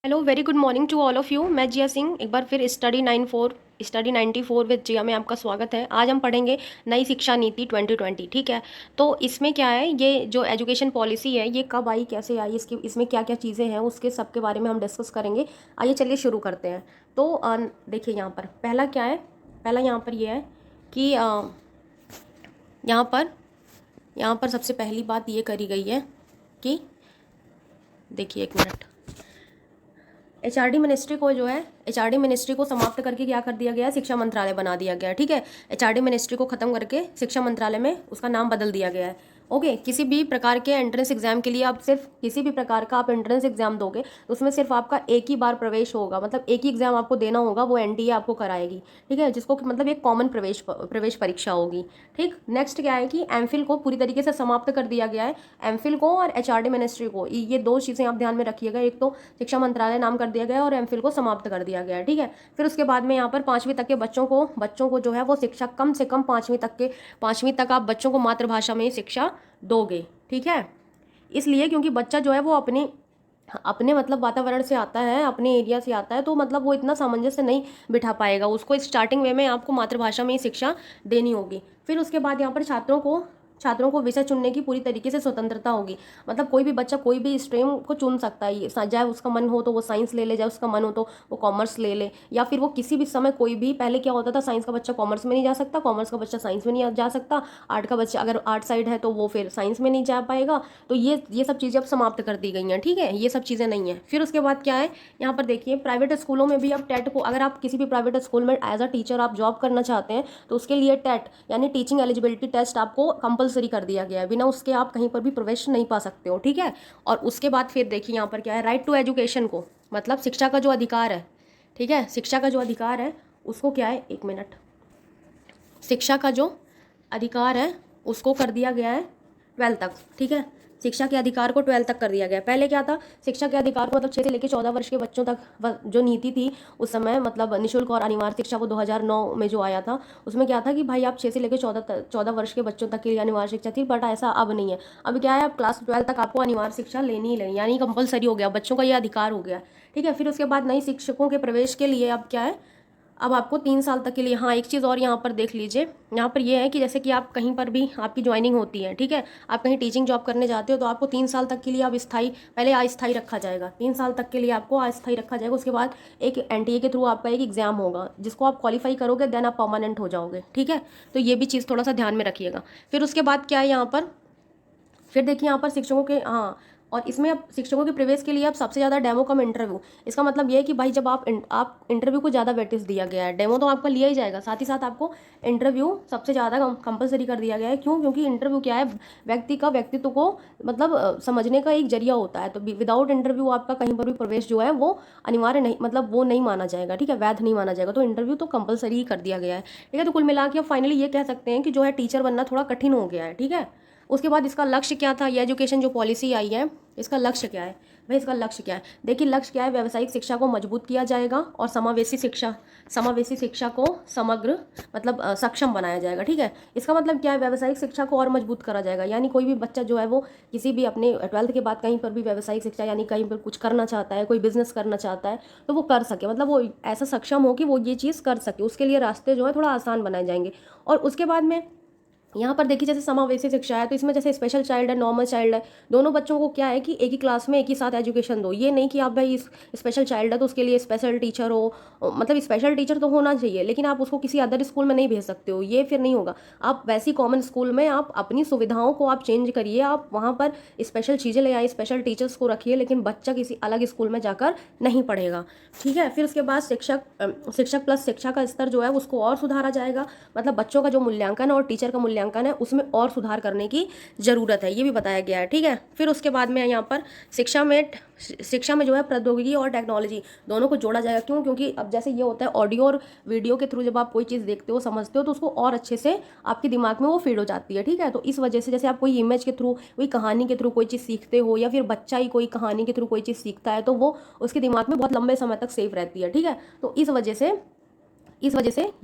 Hello very good morning to all of you. मैं जिया सिंह एक बार फिर स्टडी 94 विद जिया में आपका स्वागत है। आज हम पढ़ेंगे नई शिक्षा नीति 2020। ठीक है, तो इसमें क्या है, ये जो एजुकेशन पॉलिसी है ये कब आई, कैसे आई, इसमें क्या क्या चीज़ें हैं उसके सब के बारे में हम डिस्कस करेंगे। आइए चलिए शुरू करते हैं। तो देखिए यहाँ पर पहला क्या है, पहला यहाँ पर ये है कि यहाँ पर सबसे पहली बात ये करी गई है कि देखिए एक मिनट, एचआरडी मिनिस्ट्री को जो है, एचआरडी मिनिस्ट्री को समाप्त करके क्या कर दिया गया है, शिक्षा मंत्रालय बना दिया गया है। ठीक है, एचआरडी मिनिस्ट्री को खत्म करके शिक्षा मंत्रालय में उसका नाम बदल दिया गया है। ओके, किसी भी प्रकार के एंट्रेंस एग्जाम के लिए आप सिर्फ किसी भी प्रकार का आप एंट्रेंस एग्जाम दोगे तो उसमें सिर्फ आपका एक ही बार प्रवेश होगा, मतलब एक ही एग्जाम आपको देना होगा, वो एनटीए आपको कराएगी। ठीक है, जिसको मतलब एक कॉमन प्रवेश परीक्षा होगी। ठीक, नेक्स्ट क्या है कि एमफिल को पूरी तरीके से समाप्त कर दिया गया है। एमफिल को और एचआरडी मिनिस्ट्री को, ये दो चीज़ें आप ध्यान में रखिएगा, एक तो शिक्षा मंत्रालय नाम कर दिया गया है और एमफिल को समाप्त कर दिया गया है। ठीक है, फिर उसके बाद में यहाँ पर 5वीं तक के बच्चों को जो है वो शिक्षा कम से कम 5वीं तक आप बच्चों को मातृभाषा में शिक्षा दोगे। ठीक है, इसलिए क्योंकि बच्चा जो है वो अपने अपने मतलब वातावरण से आता है, अपने एरिया से आता है, तो मतलब वो इतना सामंजस्य नहीं बिठा पाएगा। उसको स्टार्टिंग वे में आपको मातृभाषा में ही शिक्षा देनी होगी। फिर उसके बाद यहाँ पर छात्रों को विषय चुनने की पूरी तरीके से स्वतंत्रता होगी। मतलब कोई भी बच्चा कोई भी स्ट्रीम को चुन सकता है, चाहे उसका मन हो तो वो साइंस ले ले, चाहे उसका मन हो तो वो कॉमर्स ले ले, या फिर वो किसी भी समय कोई भी, पहले क्या होता था, साइंस का बच्चा कॉमर्स में नहीं जा सकता, कॉमर्स का बच्चा साइंस में नहीं जा सकता, आर्ट का बच्चा अगर आर्ट साइड है तो वो फिर साइंस में नहीं जा पाएगा। तो ये सब चीज़ें अब समाप्त कर दी गई हैं। ठीक है, ये सब चीज़ें नहीं है। फिर उसके बाद क्या है, यहाँ पर देखिए प्राइवेट स्कूलों में भी अब टेट को, अगर आप किसी भी प्राइवेट स्कूल में एज अ टीचर आप जॉब करना चाहते हैं तो उसके लिए टेट यानी टीचिंग एलिजिबिलिटी टेस्ट आपको कंपलसरी कर दिया गया है। बिना उसके आप कहीं पर भी प्रवेश नहीं पा सकते हो। ठीक है, और उसके बाद फिर देखिए यहाँ पर क्या है, राइट टू एजुकेशन को, मतलब शिक्षा का जो अधिकार है, ठीक है, शिक्षा का जो अधिकार है उसको क्या है, एक मिनट, शिक्षा का जो अधिकार है उसको कर दिया गया है 12 तक। ठीक है, शिक्षा के अधिकार को 12 तक कर दिया गया है। पहले क्या था, शिक्षा के अधिकार को मतलब 6 से लेकर 14 वर्ष के बच्चों तक जो नीति थी उस समय, मतलब निःशुल्क और अनिवार्य शिक्षा, वो 2009 में जो आया था, उसमें क्या था कि भाई आप 6 से लेकर 14 वर्ष के बच्चों तक के लिए अनिवार्य शिक्षा थी। बट ऐसा अब नहीं है। अब क्या है, अब क्लास 12 तक आपको अनिवार्य शिक्षा लेनी ही लेनी, यानी कंपलसरी हो गया, बच्चों का ये अधिकार हो गया। ठीक है, फिर उसके बाद नई शिक्षकों के प्रवेश के लिए अब क्या है, अब आपको 3 साल तक के लिए, हाँ एक चीज़ और यहाँ पर देख लीजिए, यहाँ पर ये है कि जैसे कि आप कहीं पर भी आपकी ज्वाइनिंग होती है, ठीक है, आप कहीं टीचिंग जॉब करने जाते हो तो आपको 3 साल तक के लिए अब पहले अस्थायी रखा जाएगा, 3 साल तक के लिए आपको अस्थायी रखा जाएगा। उसके बाद एक एनटीए के थ्रू आपका एक एग्जाम होगा, जिसको आप क्वालिफाई करोगे देन आप परमानेंट हो जाओगे। ठीक है, तो ये भी चीज़ थोड़ा सा ध्यान में रखिएगा। फिर उसके बाद क्या है यहाँ पर, फिर देखिए यहाँ पर शिक्षकों के, हाँ, और इसमें अब शिक्षकों के प्रवेश के लिए अब सबसे ज़्यादा डेमो कम इंटरव्यू। इसका मतलब ये है कि भाई जब आप इंटरव्यू को ज़्यादा वेटेज दिया गया है, डेमो तो आपका लिया ही जाएगा, साथ ही साथ आपको इंटरव्यू सबसे ज़्यादा कंपलसरी कर दिया गया है। क्यों? क्योंकि इंटरव्यू क्या है, व्यक्ति का व्यक्तित्व को मतलब समझने का एक जरिया होता है। तो विदाउट इंटरव्यू आपका कहीं पर भी प्रवेश जो है वो अनिवार्य नहीं, मतलब वो नहीं माना जाएगा। ठीक है, वैध नहीं माना जाएगा, तो इंटरव्यू तो कंपलसरी ही कर दिया गया है। ठीक है, तो कुल मिला के अब फाइनली ये कह सकते हैं कि जो है टीचर बनना थोड़ा कठिन हो गया है। ठीक है, उसके बाद इसका लक्ष्य क्या था, ये एजुकेशन जो पॉलिसी आई है इसका लक्ष्य क्या है भाई, इसका लक्ष्य क्या है, देखिए लक्ष्य क्या है, व्यावसायिक शिक्षा को मजबूत किया जाएगा और समावेशी शिक्षा को समग्र मतलब सक्षम बनाया जाएगा। ठीक है, इसका मतलब क्या है, व्यावसायिक शिक्षा को और मजबूत करा जाएगा, यानी कोई भी बच्चा जो है वो किसी भी अपने 12th के बाद कहीं पर भी व्यावसायिक शिक्षा यानी कहीं पर कुछ करना चाहता है, कोई बिजनेस करना चाहता है तो वो कर सके, मतलब वो ऐसा सक्षम हो कि वो ये चीज़ कर सके, उसके लिए रास्ते जो है थोड़ा आसान बनाए जाएंगे। और उसके बाद में यहाँ पर देखिए जैसे समावेशी शिक्षा है तो इसमें जैसे स्पेशल चाइल्ड है, नॉर्मल चाइल्ड है, दोनों बच्चों को क्या है कि एक ही क्लास में एक ही साथ एजुकेशन दो। ये नहीं कि आप भाई इस स्पेशल चाइल्ड है तो उसके लिए स्पेशल टीचर हो, मतलब स्पेशल टीचर तो होना चाहिए लेकिन आप उसको किसी अदर स्कूल में नहीं भेज सकते हो, ये फिर नहीं होगा। आप वैसी कॉमन स्कूल में आप अपनी सुविधाओं को आप चेंज करिए, आप वहाँ पर स्पेशल चीज़ें ले आइए, स्पेशल टीचर्स को रखिए, लेकिन बच्चा किसी अलग स्कूल में जाकर नहीं पढ़ेगा। ठीक है, फिर उसके बाद शिक्षक प्लस शिक्षा का स्तर जो है उसको और सुधारा जाएगा, मतलब बच्चों का जो मूल्यांकन और टीचर का मूल्यांकन है उसमें और सुधार करने की ज़रूरत है, ये भी बताया गया है। ठीक है, फिर उसके बाद में यहाँ पर शिक्षा में जो है प्रौद्योगिकी और टेक्नोलॉजी दोनों को जोड़ा जाएगा। क्यों? क्योंकि अब जैसे ये होता है ऑडियो और वीडियो के थ्रू जब आप कोई चीज़ देखते हो समझते हो तो उसको और अच्छे से आपके दिमाग में वो फीड हो जाती है। ठीक है, तो इस वजह से जैसे आप कोई इमेज के थ्रू, कोई कहानी के थ्रू कोई चीज़ सीखते हो, या फिर बच्चा ही कोई कहानी के थ्रू कोई चीज़ सीखता है तो वो उसके दिमाग में बहुत लंबे समय तक सेफ रहती है। ठीक है, तो इस वजह से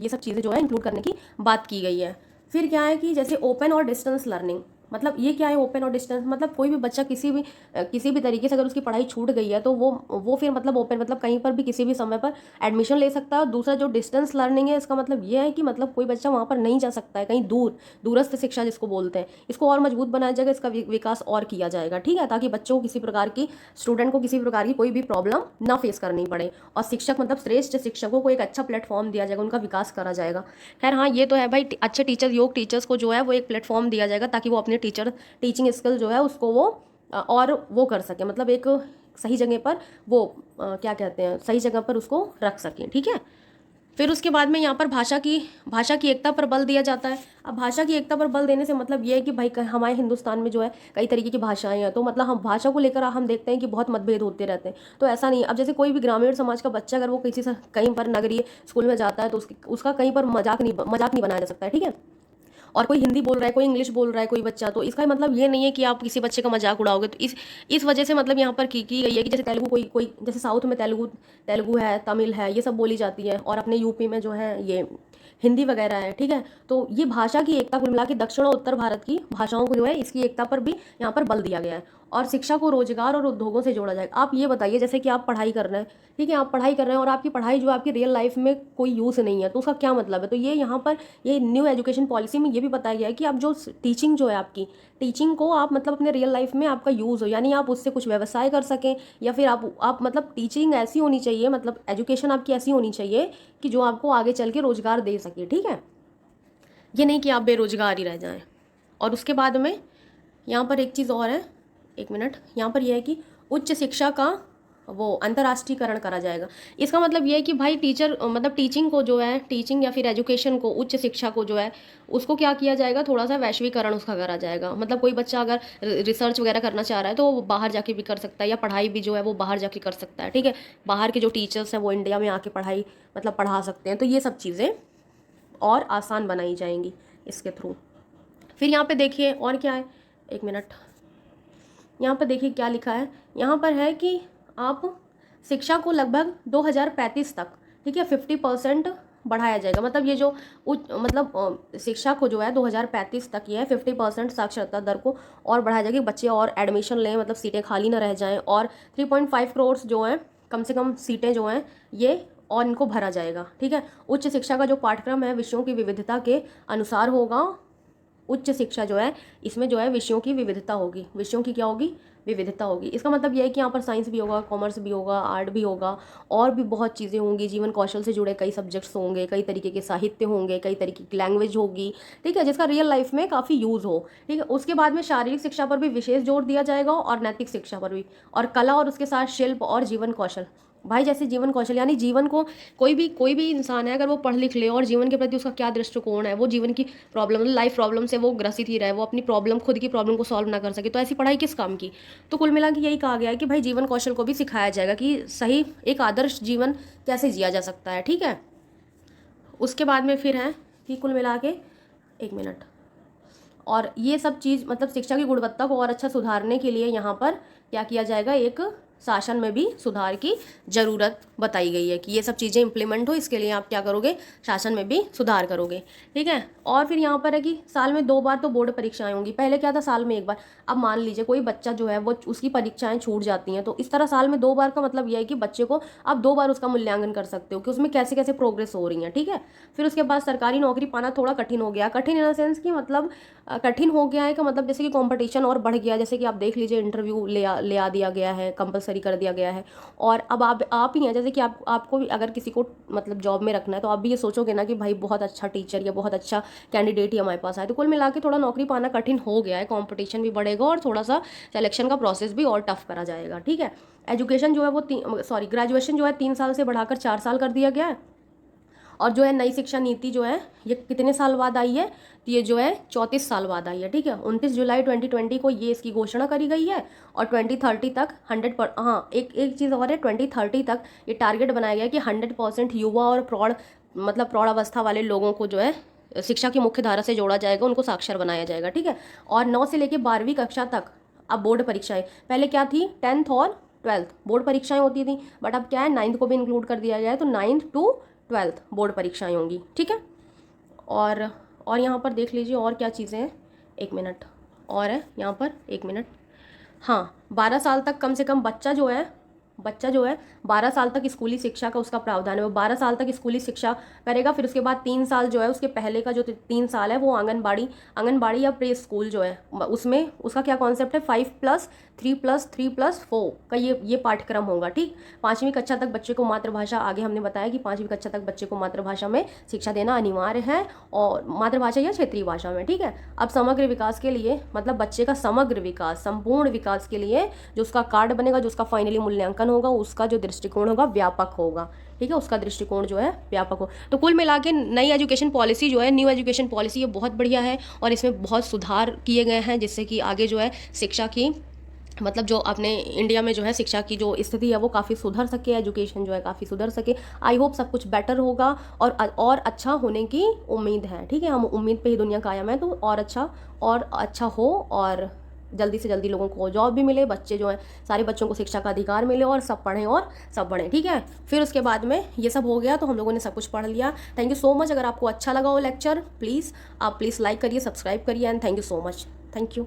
ये सब चीज़ें जो है इंक्लूड करने की बात की गई है। फिर क्या है कि जैसे ओपन और डिस्टेंस लर्निंग, मतलब ये क्या है ओपन और डिस्टेंस, मतलब कोई भी बच्चा किसी भी तरीके से अगर उसकी पढ़ाई छूट गई है तो वो फिर मतलब ओपन मतलब कहीं पर भी किसी भी समय पर एडमिशन ले सकता है। और दूसरा जो डिस्टेंस लर्निंग है, इसका मतलब ये है कि मतलब कोई बच्चा वहाँ पर नहीं जा सकता है, कहीं दूरस्थ शिक्षा जिसको बोलते हैं, इसको और मजबूत बनाया जाएगा, इसका विकास और किया जाएगा, ठीक है, ताकि बच्चों को स्टूडेंट को किसी भी प्रकार की कोई भी प्रॉब्लम ना फेस करनी पड़े। और शिक्षक मतलब श्रेष्ठ शिक्षकों को एक अच्छा प्लेटफॉर्म दिया जाएगा, उनका विकास करा जाएगा। खैर हाँ, ये तो है भाई, अच्छे योग टीचर्स को जो है वो एक प्लेटफॉर्म दिया जाएगा ताकि वो अपने टीचिंग स्किल जो है उसको वो और वो कर सके, मतलब एक सही जगह पर वो क्या कहते हैं, सही जगह पर उसको रख सकें, ठीक है। फिर उसके बाद में यहाँ पर भाषा की एकता पर बल दिया जाता है। अब भाषा की एकता पर बल देने से मतलब ये है कि भाई हमारे हिंदुस्तान में जो है कई तरीके की भाषाएं हैं, तो मतलब हम भाषा को लेकर हम देखते हैं कि बहुत मतभेद होते रहते हैं। तो ऐसा नहीं, अब जैसे कोई भी ग्रामीण समाज का बच्चा अगर वो किसी से कहीं पर नगरीय स्कूल में जाता है तो उसका कहीं पर मजाक नहीं बनाया जा सकता है, ठीक है। और कोई हिंदी बोल रहा है, कोई इंग्लिश बोल रहा है कोई बच्चा, तो इसका मतलब ये नहीं है कि आप किसी बच्चे का मजाक उड़ाओगे। तो इस वजह से मतलब यहाँ पर की गई है कि जैसे तेलुगु कोई जैसे साउथ में तेलुगु है, तमिल है, ये सब बोली जाती है, और अपने यूपी में जो है ये हिंदी वगैरह है, ठीक है। तो ये भाषा की एकता कुल मिला के दक्षिण और उत्तर भारत की भाषाओं को जो है इसकी एकता पर भी यहाँ पर बल दिया गया है। और शिक्षा को रोजगार और उद्योगों से जोड़ा जाएगा। आप ये बताइए, जैसे कि आप पढ़ाई कर रहे हैं, ठीक है, आप पढ़ाई कर रहे हैं और आपकी पढ़ाई जो आपकी रियल लाइफ में कोई यूज़ नहीं है, तो उसका क्या मतलब है। तो ये यहाँ पर ये न्यू एजुकेशन पॉलिसी में ये भी बताया गया है कि आप जो टीचिंग जो है आपकी टीचिंग को आप मतलब अपने रियल लाइफ में आपका यूज़ हो, यानी आप उससे कुछ व्यवसाय कर सकें, या फिर आप मतलब टीचिंग ऐसी होनी चाहिए, मतलब एजुकेशन आपकी ऐसी होनी चाहिए कि जो आपको आगे चल के रोजगार दे सके, ठीक है। ये नहीं कि आप बेरोजगार ही रह जाएं। और उसके बाद में यहाँ पर एक चीज़ और है, एक मिनट, यहाँ पर यह है कि उच्च शिक्षा का वो अंतर्राष्ट्रीयकरण करा जाएगा। इसका मतलब ये है कि भाई मतलब टीचिंग को जो है, टीचिंग या फिर एजुकेशन को, उच्च शिक्षा को जो है उसको क्या किया जाएगा, थोड़ा सा वैश्वीकरण उसका करा जाएगा। मतलब कोई बच्चा अगर रिसर्च वगैरह करना चाह रहा है तो वो बाहर जाके भी कर सकता है, या पढ़ाई भी जो है वो बाहर जाके कर सकता है, ठीक है। बाहर के जो टीचर्स हैं वो इंडिया में आके पढ़ाई मतलब पढ़ा सकते हैं। तो ये सब चीज़ें और आसान बनाई जाएंगी इसके थ्रू। फिर यहाँ पे देखिए और क्या है, एक मिनट, यहाँ पर देखिए क्या लिखा है। यहाँ पर है कि आप शिक्षा को लगभग 2035 तक, ठीक है, 50% बढ़ाया जाएगा। मतलब ये जो शिक्षा को जो है 2035 तक ये है 50% साक्षरता दर को और बढ़ाया जाएगा, बच्चे और एडमिशन लें, मतलब सीटें खाली ना रह जाएं। और 3.5 करोड़ जो हैं कम से कम सीटें जो हैं ये और इनको भरा जाएगा, ठीक है। उच्च शिक्षा का जो पाठ्यक्रम है विषयों की विविधता के अनुसार होगा। उच्च शिक्षा जो है इसमें जो है विषयों की विविधता होगी, विषयों की क्या होगी, विविधता होगी। इसका मतलब यह है कि यहाँ पर साइंस भी होगा, कॉमर्स भी होगा, आर्ट भी होगा, और भी बहुत चीज़ें होंगी, जीवन कौशल से जुड़े कई सब्जेक्ट्स होंगे, कई तरीके के साहित्य होंगे, कई तरीके की लैंग्वेज होगी, ठीक है, जिसका रियल लाइफ में काफ़ी यूज़ हो, ठीक है। उसके बाद में शारीरिक शिक्षा पर भी विशेष जोर दिया जाएगा, और नैतिक शिक्षा पर भी, और कला, और उसके साथ शिल्प और जीवन कौशल। भाई जैसे जीवन कौशल यानी जीवन को कोई भी इंसान है अगर वो पढ़ लिख ले और जीवन के प्रति उसका क्या दृष्टिकोण है, वो जीवन की प्रॉब्लम लाइफ प्रॉब्लम से वो ग्रसित ही रहे, वो अपनी खुद की प्रॉब्लम को सॉल्व ना कर सके, तो ऐसी पढ़ाई किस काम की। तो कुल मिला के यही कहा गया है कि भाई जीवन कौशल को भी सिखाया जाएगा कि सही एक आदर्श जीवन कैसे जिया जा सकता है, ठीक है। उसके बाद में फिर है कि कुल मिला के, एक मिनट, और ये सब चीज़ मतलब शिक्षा की गुणवत्ता को और अच्छा सुधारने के लिए यहाँ पर क्या किया जाएगा, एक शासन में भी सुधार की ज़रूरत बताई गई है कि ये सब चीज़ें इंप्लीमेंट हो, इसके लिए आप क्या करोगे, शासन में भी सुधार करोगे, ठीक है। और फिर यहाँ पर है कि साल में 2 बार तो बोर्ड परीक्षाएं होंगी, पहले क्या था साल में 1 बार। अब मान लीजिए कोई बच्चा जो है वो उसकी परीक्षाएं छूट जाती हैं, तो इस तरह साल में 2 बार का मतलब यह है कि बच्चे को आप 2 बार उसका मूल्यांकन कर सकते हो कि उसमें कैसे कैसे प्रोग्रेस हो रही है, ठीक है। फिर उसके बाद सरकारी नौकरी पाना थोड़ा कठिन हो गया, कठिन इन द सेंस कि मतलब कठिन हो गया है का मतलब जैसे कि कंपटीशन और बढ़ गया, जैसे कि आप देख लीजिए इंटरव्यू ले आ दिया गया है, कंपलसरी कर दिया गया है। और अब आप ही हैं, जैसे कि आपको भी अगर किसी को मतलब जॉब में रखना है तो आप भी ये सोचोगे ना कि भाई बहुत अच्छा टीचर या बहुत अच्छा कैंडिडेट ही हमारे पास आए। तो कुल मिला के थोड़ा नौकरी पाना कठिन हो गया है, कंपटीशन भी बढ़ेगा और थोड़ा सा सिलेक्शन का प्रोसेस भी और टफ करा जाएगा, ठीक है। एजुकेशन जो है वो ग्रेजुएशन जो है 3 साल से बढ़ाकर 4 साल कर दिया गया है। और जो है नई शिक्षा नीति जो है ये कितने साल बाद आई है, तो ये जो है 34 साल बाद आई है, ठीक है। 29 जुलाई 2020 को ये इसकी घोषणा करी गई है। और 2030 तक 100 हाँ एक चीज़ और है, 2030 तक ये टारगेट बनाया गया कि 100% युवा और प्रौढ़ अवस्था वाले लोगों को जो है शिक्षा की मुख्य धारा से जोड़ा जाएगा, उनको साक्षर बनाया जाएगा, ठीक है। और 9 से लेकर 12वीं कक्षा तक अब बोर्ड परीक्षाएं, पहले क्या थी 10th और 12th बोर्ड परीक्षाएं होती थी, बट अब क्या है 9th को भी इंक्लूड कर दिया गया है, तो 9th to 12th बोर्ड परीक्षाएं होंगी, ठीक है। और यहाँ पर देख लीजिए और क्या चीज़ें हैं, एक मिनट, और है यहाँ पर, एक मिनट, हाँ 12 साल तक कम से कम बच्चा जो है 12 साल तक स्कूली शिक्षा का उसका प्रावधान है, वो 12 साल तक स्कूली शिक्षा करेगा। फिर उसके बाद 3 साल जो है, उसके पहले का जो 3 साल है वो आंगनबाड़ी या प्री स्कूल जो है उसमें उसका क्या कॉन्सेप्ट है, 5+3+3+4 का ये पाठ्यक्रम होगा। ठीक, 5वीं कक्षा तक बच्चे को मातृभाषा, आगे हमने बताया कि 5वीं कक्षा तक बच्चे को मातृभाषा में शिक्षा देना अनिवार्य है, और मातृभाषा या क्षेत्रीय भाषा में। ठीक है, अब समग्र विकास के लिए, मतलब बच्चे का समग्र विकास, संपूर्ण विकास के लिए जो उसका कार्ड बनेगा, जो उसका फाइनली मूल्यांकन होगा, उसका जो दृष्टिकोण होगा व्यापक होगा। ठीक है, उसका दृष्टिकोण जो है व्यापक हो। तो कुल मिला के नई एजुकेशन पॉलिसी जो है, न्यू एजुकेशन पॉलिसी, ये बहुत बढ़िया है और इसमें बहुत सुधार किए गए हैं, जिससे कि आगे जो है शिक्षा की, मतलब जो अपने इंडिया में जो है शिक्षा की जो स्थिति है वो काफ़ी सुधर सके, एजुकेशन जो है काफ़ी सुधर सके। आई होप सब कुछ बेटर होगा और अच्छा होने की उम्मीद है। ठीक है, हम उम्मीद पे ही दुनिया कायम है, तो और अच्छा हो, और जल्दी से जल्दी लोगों को जॉब भी मिले, बच्चे जो है सारे बच्चों को शिक्षा का अधिकार मिले, और सब पढ़ें और सब बढ़ें। ठीक है, फिर उसके बाद में ये सब हो गया तो हम लोगों ने सब कुछ पढ़ लिया। Thank you so much. अगर आपको अच्छा लगा हो लेक्चर, प्लीज़ लाइक करिए, सब्सक्राइब करिए, and thank you so much. Thank you.